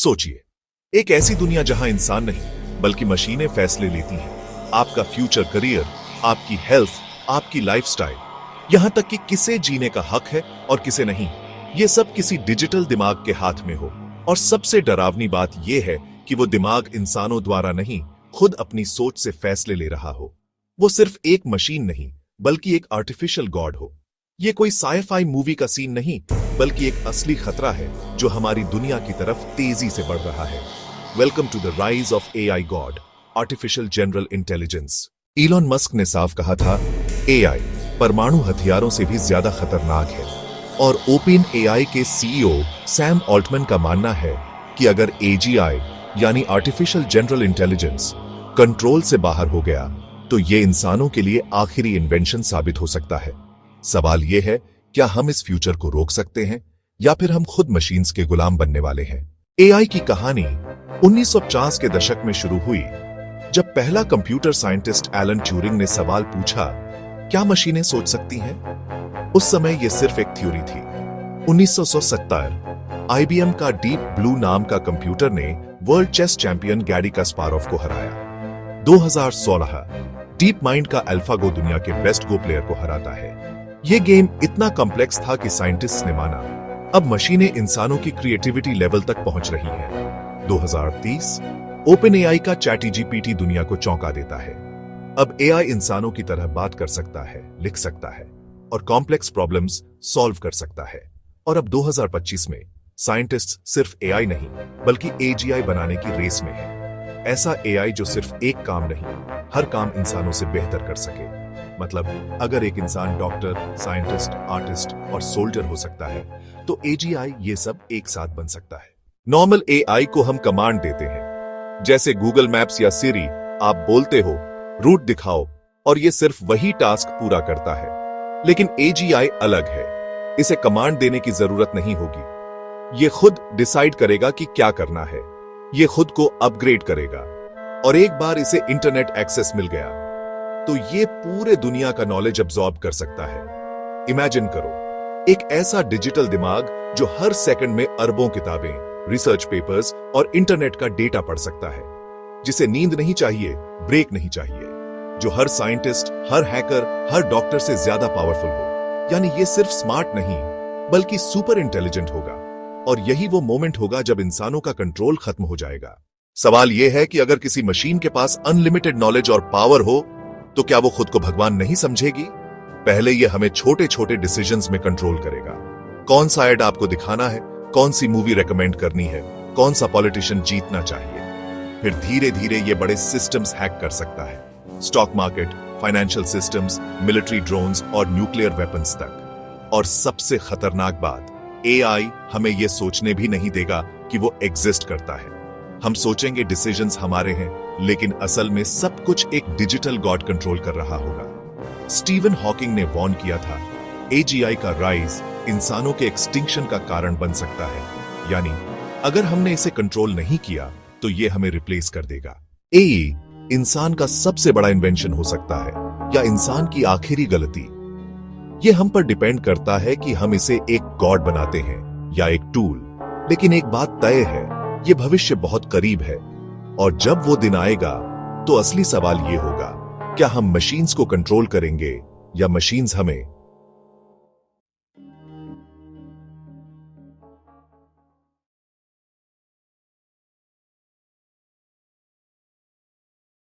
सोचिए, एक ऐसी दुनिया जहां इंसान नहीं बल्कि मशीनें फैसले लेती हैं। आपका फ्यूचर करियर, आपकी हेल्थ, आपकी लाइफस्टाइल, यहां तक कि किसे जीने का हक है और किसे नहीं, ये सब किसी डिजिटल दिमाग के हाथ में हो। और सबसे डरावनी बात यह है कि वो दिमाग इंसानों द्वारा नहीं, खुद अपनी सोच से फैसले ले रहा हो। वो सिर्फ एक मशीन नहीं बल्कि एक आर्टिफिशियल गॉड हो। ये कोई साइ-फाई मूवी का सीन नहीं बल्कि एक असली खतरा है जो हमारी दुनिया की तरफ तेजी से बढ़ रहा है। Welcome to the rise of AI god, artificial general intelligence. Elon Musk ने साफ कहा था, एआई परमाणु हथियारों से भी ज्यादा खतरनाक है। और ओपन एआई के सीईओ सैम ऑल्टमैन का मानना है कि अगर एजीआई यानी आर्टिफिशियल जनरल इंटेलिजेंस कंट्रोल से बाहर हो गया तो ये इंसानों के लिए आखिरी इन्वेंशन साबित हो सकता है। सवाल यह है, क्या हम इस फ्यूचर को रोक सकते हैं या फिर हम खुद मशीन्स के गुलाम बनने वाले हैं? एआई की कहानी 1950 के दशक में शुरू हुई जब पहला कंप्यूटर साइंटिस्ट एलन ट्यूरिंग ने सवाल पूछा, क्या मशीनें सोच सकती हैं? उस समय यह सिर्फ एक थ्योरी थी। 1970 आईबीएम का डीप ब्लू नाम का कंप्यूटर ने world chess champion Garry Kasparov को हराया। 2016 डीप माइंड का अल्फागो दुनिया के बेस्ट गो प्लेयर को हराता है। यह गेम इतना कॉम्प्लेक्स था कि साइंटिस्ट्स ने माना अब मशीनें इंसानों की क्रिएटिविटी लेवल तक पहुंच रही हैं। 2030 ओपन एआई का चैटजीपीटी दुनिया को चौंका देता है। अब एआई इंसानों की तरह बात कर सकता है, लिख सकता है और कॉम्प्लेक्स प्रॉब्लम्स सॉल्व कर सकता है। और अब 2025 में साइंटिस्ट्स सिर्फ एआई नहीं बल्कि एजीआई बनाने की रेस में है। ऐसा एआई जो सिर्फ एक काम नहीं, हर काम इंसानों से बेहतर कर सके। मतलब अगर एक इंसान डॉक्टर, साइंटिस्ट, आर्टिस्ट और सोल्जर हो सकता है तो एजीआई ये सब एक साथ बन सकता है। नॉर्मल एआई को हम कमांड देते हैं, जैसे गूगल मैप्स या सिरी। आप बोलते हो रूट दिखाओ और ये सिर्फ वही टास्क पूरा करता है। लेकिन एजीआई अलग है, इसे कमांड देने की जरूरत नहीं होगी। ये खुद डिसाइड करेगा कि क्या करना है, ये खुद को अपग्रेड करेगा। और एक बार इसे इंटरनेट एक्सेस मिल गया तो ये पूरे दुनिया का नॉलेज अब्सॉर्ब कर सकता है। इमेजिन करो, एक ऐसा डिजिटल दिमाग जो हर सेकंड में अरबों किताबें, रिसर्च पेपर्स और इंटरनेट का डेटा पढ़ सकता है, जिसे नींद नहीं चाहिए, ब्रेक नहीं चाहिए, जो हर साइंटिस्ट, हर हैकर, हर डॉक्टर से ज्यादा पावरफुल हो। यानी ये सिर्फ स्मार्ट नहीं बल्कि सुपर इंटेलिजेंट होगा। और यही वो मोमेंट होगा जब इंसानों का कंट्रोल खत्म हो जाएगा। सवाल यह है कि अगर किसी मशीन के पास अनलिमिटेड नॉलेज और पावर हो तो क्या वो खुद को भगवान नहीं समझेगी? पहले ये हमें छोटे छोटे डिसीजंस में कंट्रोल करेगा। कौन सा ऐड आपको दिखाना है, कौन सी मूवी रेकमेंड करनी है, कौन सा पॉलिटिशियन जीतना चाहिए। फिर धीरे धीरे ये बड़े सिस्टम्स हैक कर सकता है, stock market, financial systems, military drones और न्यूक्लियर वेपन्स तक। और सबसे खतरनाक बात, एआई हमें यह सोचने भी नहीं देगा कि वो एग्जिस्ट करता है। हम सोचेंगे डिसीजंस हमारे हैं, लेकिन असल में सब कुछ एक डिजिटल गॉड कंट्रोल कर रहा होगा। स्टीवन हॉकिंग ने वॉर्न किया था, एजीआई का राइज इंसानों के एक्सटिंक्शन का कारण बन सकता है। यानी अगर हमने इसे कंट्रोल नहीं किया तो ये हमें रिप्लेस कर देगा। एआई इंसान का सबसे बड़ा इन्वेंशन हो सकता है या इंसान की आखिरी गलती। ये हम पर डिपेंड करता है कि हम इसे एक गॉड बनाते हैं या एक टूल। लेकिन एक बात तय है, ये भविष्य बहुत करीब है। और जब वो दिन आएगा तो असली सवाल ये होगा, क्या हम मशीन्स को कंट्रोल करेंगे या मशीन्स हमें?